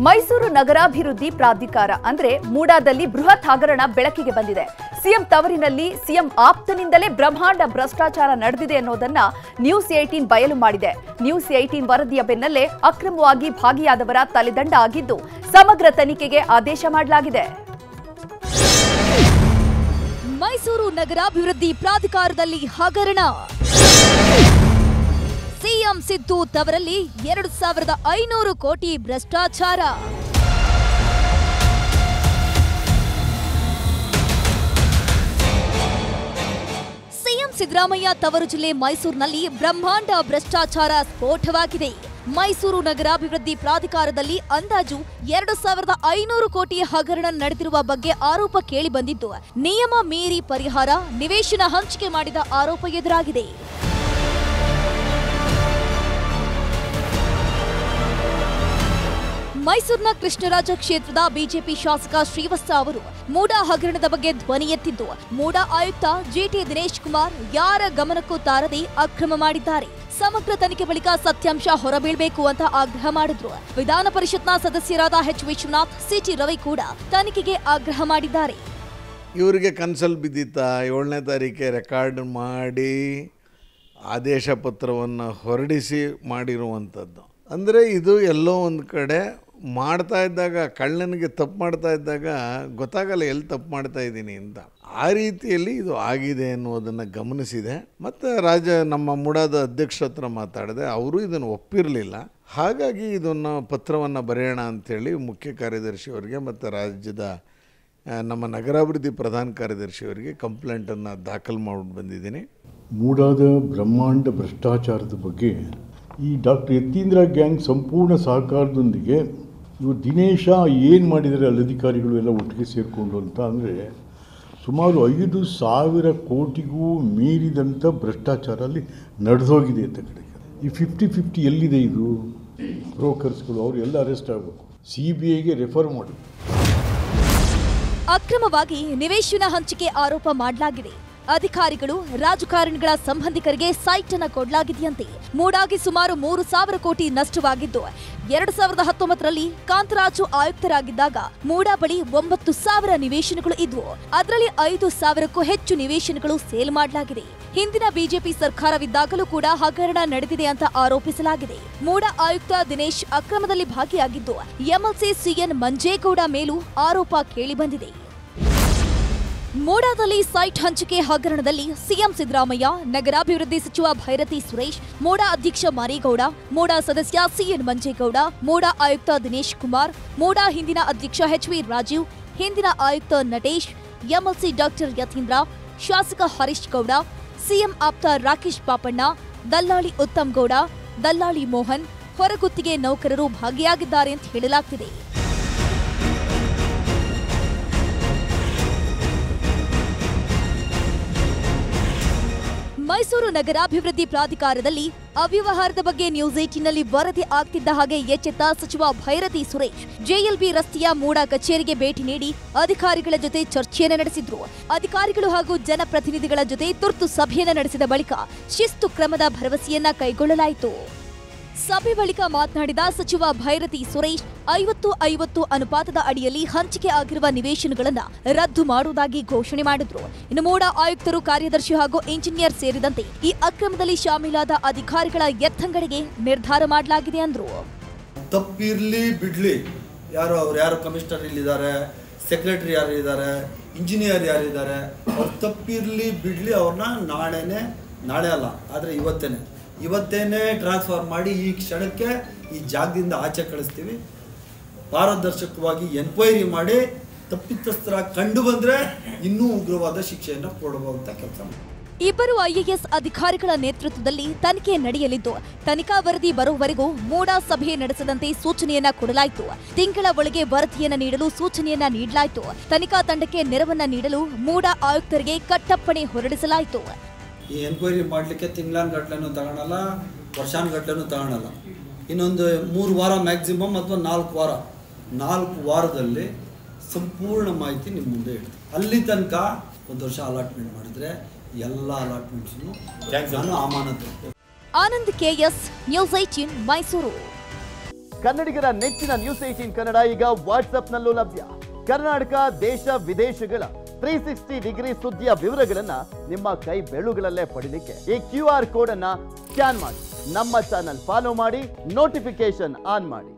ಮೈಸೂರು ನಗರಾಭಿವೃದ್ಧಿ ಪ್ರಾಧಿಕಾರ ಅಂದ್ರೆ ಮೂಡಾದಲ್ಲಿ ಬೃಹತ್ ಹಗರಣ ಬೆಳಕಿಗೆ ಬಂದಿದೆ. ಸಿಎಂ ತವರಿನಲ್ಲಿ ಸಿಎಂ ಆಪ್ತನಿಂದಲೇ ಬ್ರಹ್ಮಾಂಡ ಭ್ರಷ್ಟಾಚಾರ ನಡೆದಿದೆ ಅನ್ನೋದನ್ನ ನ್ಯೂಸ್ 18 ಬಯಲು ಮಾಡಿದೆ. ನ್ಯೂಸ್ 18 ವರದಿಯ ಬೆನ್ನಲ್ಲೇ ಅಕ್ರಮವಾಗಿ ಭಾಗಿಯಾದವರ ತಲೆದಂಡ ಆಗಿದ್ದು ಸಮಗ್ರ ತನಿಖೆಗೆ ಆದೇಶ ಮಾಡಲಾಗಿದೆ. ಮೈಸೂರು ನಗರಾಭಿವೃದ್ಧಿ ಪ್ರಾಧಿಕಾರದಲ್ಲಿ ಹಗರಣ. ಸಿಎಂ ಸಿದ್ದು ತವರಲ್ಲಿ 2500 ಕೋಟಿ ಭ್ರಷ್ಟಾಚಾರ. ಸಿಎಂ ಸಿದ್ದರಾಮಯ್ಯ ತವರು ಜಿಲ್ಲೆ ಮೈಸೂರಿನಲ್ಲಿ ಬ್ರಹ್ಮಾಂಡ ಭ್ರಷ್ಟಾಚಾರ ಸ್ಫೋಟವಾಗಿದೆ. ಮೈಸೂರು ನಗರಾಭಿವೃದ್ಧಿ ಪ್ರಾಧಿಕಾರದಲ್ಲಿ ಅಂದಾಜು 2500 ಕೋಟಿ ಹಗರಣ ನಡೆದಿರುವ ಬಗ್ಗೆ ಆರೋಪ ಕೇಳಿ ಬಂದಿದ್ದು, ನಿಯಮ ಮೀರಿ ಪರಿಹಾರ ನಿವೇಶನ ಹಂಚಿಕೆ ಮಾಡಿದ ಆರೋಪ ಎದುರಾಗಿದೆ. ಮೈಸೂರಿನ ಕೃಷ್ಣರಾಜ ಕ್ಷೇತ್ರದ ಬಿಜೆಪಿ ಶಾಸಕ ಶ್ರೀವತ್ಸ ಅವರು ಮೂಡಾ ಹಗರಣದ ಬಗ್ಗೆ ಧ್ವನಿ ಎತ್ತಿದ್ದು, ಮೂಡಾ ಆಯುಕ್ತ ಜಿಟಿ ದಿನೇಶ್ ಕುಮಾರ್ ಯಾರ ಗಮನಕ್ಕೂ ತಾರದೆ ಅಕ್ರಮ ಮಾಡಿದ್ದಾರೆ. ಸಮಗ್ರ ತನಿಖೆ ಬಳಿಕ ಸತ್ಯಾಂಶ ಹೊರಬೀಳಬೇಕು ಅಂತ ಆಗ್ರಹ ಮಾಡಿದ್ರು. ವಿಧಾನ ಪರಿಷತ್ನ ಸದಸ್ಯರಾದ ಎಚ್ ವಿಶ್ವನಾಥ್, ಸಿಟಿ ರವಿ ಕೂಡ ತನಿಖೆಗೆ ಆಗ್ರಹ ಮಾಡಿದ್ದಾರೆ. ಇವರಿಗೆ ಕನ್ಸಲ್ ಬಿದ್ದಿತ್ತ 7ನೇ ತಾರೀಕೆ ರೆಕಾರ್ಡ್ ಮಾಡಿ ಆದೇಶ ಪತ್ರವನ್ನು ಹೊರಡಿಸಿ ಮಾಡಿರುವಂಥದ್ದು. ಅಂದರೆ ಇದು ಎಲ್ಲೋ ಒಂದು ಕಡೆ ಮಾಡ್ತಾ ಇದ್ದಾಗ, ಕಳ್ಳನಿಗೆ ತಪ್ಪು ಮಾಡ್ತಾ ಇದ್ದಾಗ ಗೊತ್ತಾಗಲ್ಲ ಎಲ್ಲಿ ತಪ್ಪು ಮಾಡ್ತಾ ಇದ್ದೀನಿ ಅಂತ. ಆ ರೀತಿಯಲ್ಲಿ ಇದು ಆಗಿದೆ ಅನ್ನೋದನ್ನು ಗಮನಿಸಿದೆ. ಮತ್ತು ನಮ್ಮ ಮೂಡಾದ ಅಧ್ಯಕ್ಷರ ಹತ್ರ ಮಾತಾಡಿದೆ, ಅವರು ಇದನ್ನು ಒಪ್ಪಿರಲಿಲ್ಲ. ಹಾಗಾಗಿ ಇದನ್ನು ಪತ್ರವನ್ನು ಬರೆಯೋಣ ಅಂಥೇಳಿ ಮುಖ್ಯ ಕಾರ್ಯದರ್ಶಿಯವರಿಗೆ ಮತ್ತು ರಾಜ್ಯದ ನಮ್ಮ ನಗರಾಭಿವೃದ್ಧಿ ಪ್ರಧಾನ ಕಾರ್ಯದರ್ಶಿಯವರಿಗೆ ಕಂಪ್ಲೇಂಟನ್ನು ದಾಖಲು ಮಾಡಿ ಬಂದಿದ್ದೀನಿ. ಮೂಡಾದ ಬ್ರಹ್ಮಾಂಡ ಭ್ರಷ್ಟಾಚಾರದ ಬಗ್ಗೆ ಈ ಡಾಕ್ಟರ್ ಯತೀಂದ್ರ ಗ್ಯಾಂಗ್ ಸಂಪೂರ್ಣ ಸಹಕಾರದೊಂದಿಗೆ ಇವರು ದಿನೇಶ ಏನು ಮಾಡಿದ್ದಾರೆ ಅಲ್ಲಿ ಅಧಿಕಾರಿಗಳು ಎಲ್ಲ ಒಟ್ಟಿಗೆ ಸೇರಿಕೊಂಡು ಅಂತ ಅಂದರೆ ಸುಮಾರು 5,000 ಕೋಟಿಗೂ ಮೀರಿದಂಥ ಭ್ರಷ್ಟಾಚಾರ ಅಲ್ಲಿ ನಡೆದೋಗಿದೆ ಅಂತ ಕಡೆಗೆ. ಈ 50-50 ಎಲ್ಲಿದೆ ಇದು? ಬ್ರೋಕರ್ಸ್ಗಳು ಅವರು ಎಲ್ಲ ಅರೆಸ್ಟ್ ಆಗಬೇಕು, CBIಗೆ ರೆಫರ್ ಮಾಡಿ. ಅಕ್ರಮವಾಗಿ ನಿವೇಶನ ಹಂಚಿಕೆ ಆರೋಪ ಮಾಡಲಾಗಿದೆ. ಅಧಿಕಾರಿಗಳು ರಾಜಕಾರಣಿಗಳ ಸಂಬಂಧಿಕರಿಗೆ ಸೈಟ್ ಅನ್ನು ಕೊಡಲಾಗಿದೆಯಂತೆ. ಮೂಡಾಗಿ ಸುಮಾರು 3,000 ಕೋಟಿ ನಷ್ಟವಾಗಿದ್ದು, 2019ರಲ್ಲಿ ಕಾಂತರಾಜು ಆಯುಕ್ತರಾಗಿದ್ದಾಗ ಮೂಡಾ ಬಳಿ 9,000 ನಿವೇಶನಗಳು ಇದ್ವು. ಅದರಲ್ಲಿ 5,000ಕ್ಕೂ ಹೆಚ್ಚು ನಿವೇಶನಗಳು ಸೇಲ್ ಮಾಡಲಾಗಿದೆ. ಹಿಂದಿನ ಬಿಜೆಪಿ ಸರ್ಕಾರವಿದ್ದಾಗಲೂ ಕೂಡ ಹಗರಣ ನಡೆದಿದೆ ಅಂತ ಆರೋಪಿಸಲಾಗಿದೆ. ಮೂಡಾ ಆಯುಕ್ತ ದಿನೇಶ್ ಅಕ್ರಮದಲ್ಲಿ ಭಾಗಿಯಾಗಿದ್ದು, ಎಂಎಲ್ಸಿ ಸಿಎನ್ ಮಂಜೇಗೌಡ ಮೇಲೂ ಆರೋಪ ಕೇಳಿಬಂದಿದೆ. ಮೂಡಾದಲ್ಲಿ ಸೈಟ್ ಹಂಚಿಕೆ ಹಗರಣದಲ್ಲಿ ಸಿಎಂ ಸಿದ್ದರಾಮಯ್ಯ, ನಗರಾಭಿವೃದ್ಧಿ ಸಚಿವ ಭೈರತಿ ಸುರೇಶ್, ಮೂಡಾ ಅಧ್ಯಕ್ಷ ಮಾರೀಗೌಡ, ಮೂಡಾ ಸದಸ್ಯ ಸಿಎನ್ ಮಂಜೇಗೌಡ, ಮೂಡಾ ಆಯುಕ್ತ ದಿನೇಶ್ ಕುಮಾರ್, ಮೂಡಾ ಹಿಂದಿನ ಅಧ್ಯಕ್ಷ HV ರಾಜೀವ್, ಹಿಂದಿನ ಆಯುಕ್ತ ನಟೇಶ್, ಎಂಎಲ್ಸಿ ಡಾಕ್ಟರ್ ಯತೀಂದ್ರ, ಶಾಸಕ ಹರೀಶ್ ಗೌಡ, ಸಿಎಂ ಆಪ್ತ ರಾಕೇಶ್ ಪಾಪಣ್ಣ, ದಲ್ಲಾಳಿ ಉತ್ತಮ್ ಗೌಡ, ದಲ್ಲಾಳಿ ಮೋಹನ್, ಹೊರಗುತ್ತಿಗೆ ನೌಕರರು ಭಾಗಿಯಾಗಿದ್ದಾರೆ ಅಂತ ಹೇಳಲಾಗ್ತಿದೆ. ಮೈಸೂರು ನಗರಾಭಿವೃದ್ಧಿ ಪ್ರಾಧಿಕಾರದಲ್ಲಿ ಅವ್ಯವಹಾರದ ಬಗ್ಗೆ ನ್ಯೂಸ್ 18ನಲ್ಲಿ ವರದಿ ಆಗ್ತಿದ್ದ ಹಾಗೆ ಎಚ್ಚೆತ್ತ ಸಚಿವ ಭೈರತಿ ಸುರೇಶ್ JLB ರಸ್ತೆಯ ಮೂಡಾ ಕಚೇರಿಗೆ ಭೇಟಿ ನೀಡಿ ಅಧಿಕಾರಿಗಳ ಜೊತೆ ಚರ್ಚೆಯನ್ನು ನಡೆಸಿದ್ರು. ಅಧಿಕಾರಿಗಳು ಹಾಗೂ ಜನಪ್ರತಿನಿಧಿಗಳ ಜೊತೆ ತುರ್ತು ಸಭೆಯನ್ನು ನಡೆಸಿದ ಬಳಿಕ ಶಿಸ್ತು ಕ್ರಮದ ಭರವಸೆಯನ್ನ ಕೈಗೊಳ್ಳಲಾಯಿತು. ಸಭೆ ಬಳಿಕ ಮಾತನಾಡಿದ ಸಚಿವ ಭೈರತಿ ಸುರೇಶ್ 50-50 ಅನುಪಾತದ ಅಡಿಯಲ್ಲಿ ಹಂಚಿಕೆ ಆಗಿರುವ ನಿವೇಶನಗಳನ್ನು ರದ್ದು ಮಾಡುವುದಾಗಿ ಘೋಷಣೆ ಮಾಡಿದ್ರು. ಇನ್ನು ಮೂಡಾ ಆಯುಕ್ತರು, ಕಾರ್ಯದರ್ಶಿ ಹಾಗೂ ಇಂಜಿನಿಯರ್ ಸೇರಿದಂತೆ ಈ ಅಕ್ರಮದಲ್ಲಿ ಶಾಮೀಲಾದ ಅಧಿಕಾರಿಗಳ ಎತ್ತಂಗಡಿಗೆ ನಿರ್ಧಾರ ಮಾಡಲಾಗಿದೆ ಅಂದ್ರು. ತಪ್ಪಿರ್ಲಿ ಬಿಡ್ಲಿ, ಯಾರು ಕಮಿಷನರ್ ಇಲ್ಲಿದ್ದಾರೆ, ಸೆಕ್ರೆಟರಿ ಯಾರು ಇದ್ದಾರೆ, ಇಂಜಿನಿಯರ್ ಯಾರಿದ್ದಾರೆ, ಅವ್ರು ತಪ್ಪಿರ್ಲಿ ಬಿಡ್ಲಿ, ಅವ್ರನ್ನ ನಾಳೆ ಅಲ್ಲ ಆದರೆ ಇವತ್ತೇನೆ ಟ್ರಾನ್ಸ್ಫರ್ ಮಾಡಿ ಈ ಕ್ಷಣಕ್ಕೆ ಈ ಜಾಗದಿಂದ ಆಚೆ ಕಳಿಸ್ತೀವಿ. ಪಾರದರ್ಶಕವಾಗಿ ಎನ್ಕ್ವೈರಿ ಮಾಡಿ ತಪ್ಪಿತಸ್ಥರ ಕಂಡು ಬಂದರೆ ಇನ್ನೂ ಉಗ್ರವಾದ ಶಿಕ್ಷೆಯನ್ನು ಕೊಡುವಂಥ ಕೆಲಸ ಮಾಡಿ. ಇಬ್ಬರು IAS ಅಧಿಕಾರಿಗಳ ನೇತೃತ್ವದಲ್ಲಿ ತನಿಖೆ ನಡೆಯಲಿದ್ದು, ತನಿಖಾ ವರದಿ ಬರುವವರೆಗೂ ಮೂಡಾ ಸಭೆ ನಡೆಸದಂತೆ ಸೂಚನೆಯನ್ನ ಕೊಡಲಾಯಿತು. ತಿಂಗಳ ಒಳಗೆ ವರದಿಯನ್ನ ನೀಡಲು ಸೂಚನೆಯನ್ನ ನೀಡಲಾಯಿತು. ತನಿಖಾ ತಂಡಕ್ಕೆ ನೆರವನ್ನ ನೀಡಲು ಮೂಡಾ ಆಯುಕ್ತರಿಗೆ ಕಟ್ಟಪ್ಪಣೆ ಹೊರಡಿಸಲಾಯಿತು. ಈ ಎನ್ಕ್ವೈರಿ ಮಾಡಲಿಕ್ಕೆ ತಿಂಗಳಾನ್ಗಟ್ಲೆನೂ ತಗೊಳಲ್ಲ, ವರ್ಷಾನ್ಗಟ್ಲೆನೂ ತಗೊಳಲ್ಲ. ಇನ್ನೊಂದು 3 ವಾರ ಮ್ಯಾಕ್ಸಿಮಮ್ ಅಥವಾ 4 ವಾರದಲ್ಲಿ ಸಂಪೂರ್ಣ ಮಾಹಿತಿ ನಿಮ್ಮ ಮುಂದೆ ಇಡ್ತೀವಿ. ಅಲ್ಲಿ ತನಕ 1 ವರ್ಷ ಅಲಾಟ್ಮೆಂಟ್ ಮಾಡಿದರೆ ಎಲ್ಲ ಅಲಾಟ್ಮೆಂಟ್ಸನ್ನು ನಾನು ಅಮಾನತು. Anand KS, news 18 Mysuru. ಕನ್ನಡಿಗರ ನೆಚ್ಚಿನ ನ್ಯೂಸ್ 18 ಕನ್ನಡ ಈಗ ವಾಟ್ಸ್ಆಪ್ನಲ್ಲೂ ಲಭ್ಯ. ಕರ್ನಾಟಕ, ದೇಶ ವಿದೇಶಗಳ 360 ಡಿಗ್ರಿ ಸುದ್ದಿಯ ವಿವರಗಳನ್ನ ನಿಮ್ಮ ಕೈ ಬೆರಳುಗಳಲ್ಲೇ ಪಡಿಲಿಕ್ಕೆ ಈ QR ಕೋಡ್ ಅನ್ನ ಸ್ಕ್ಯಾನ್ ಮಾಡಿ, ನಮ್ಮ ಚಾನಲ್ ಫಾಲೋ ಮಾಡಿ, ನೋಟಿಫಿಕೇಶನ್ ಆನ್ ಮಾಡಿ.